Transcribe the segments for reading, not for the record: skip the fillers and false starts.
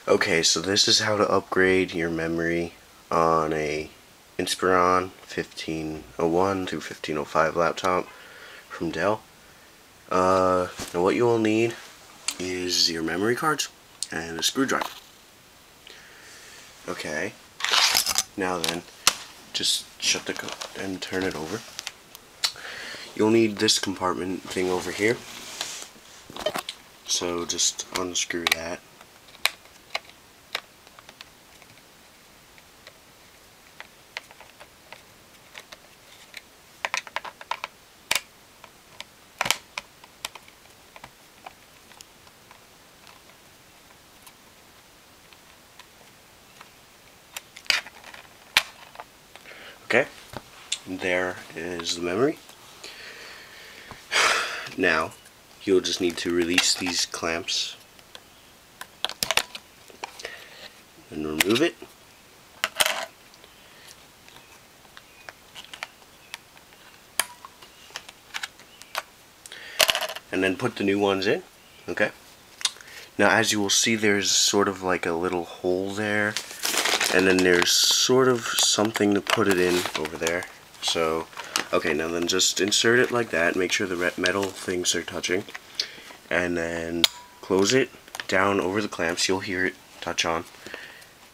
Okay, so this is how to upgrade your memory on a Inspiron 1501 through 1505 laptop from Dell. Now what you will need is your memory cards and a screwdriver. Okay, now then, just shut the code and turn it over. You'll need this compartment thing over here, so just unscrew that. Okay, there is the memory. Now, you'll just need to release these clamps and remove it. And then put the new ones in. Okay. Now, as you will see, there's sort of like a little hole there, and then there's sort of something to put it in over there. So, okay, now then just insert it like that, make sure the metal things are touching, and then close it down over the clamps. You'll hear it touch on,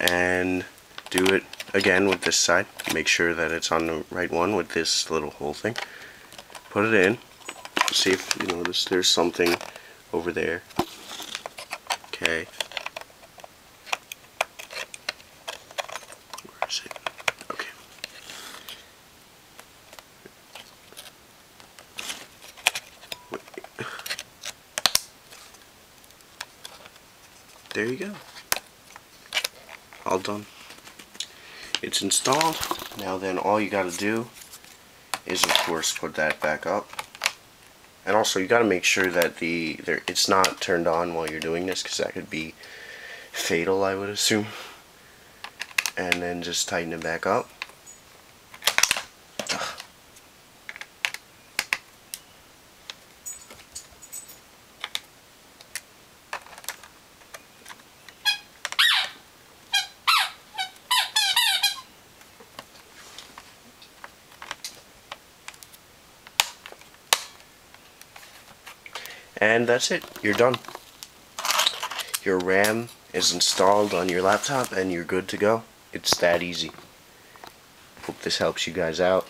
and do it again with this side. Make sure that it's on the right one with this little hole thing. Put it in. See if you notice there's something over there. Okay. Where is it? Okay. Wait. There you go. All done. It's installed. Now then, all you gotta do is, of course, put that back up. And also, you got to make sure that it's not turned on while you're doing this, because that could be fatal, I would assume. And then just tighten it back up. And that's it. You're done. Your RAM is installed on your laptop and you're good to go. It's that easy. Hope this helps you guys out.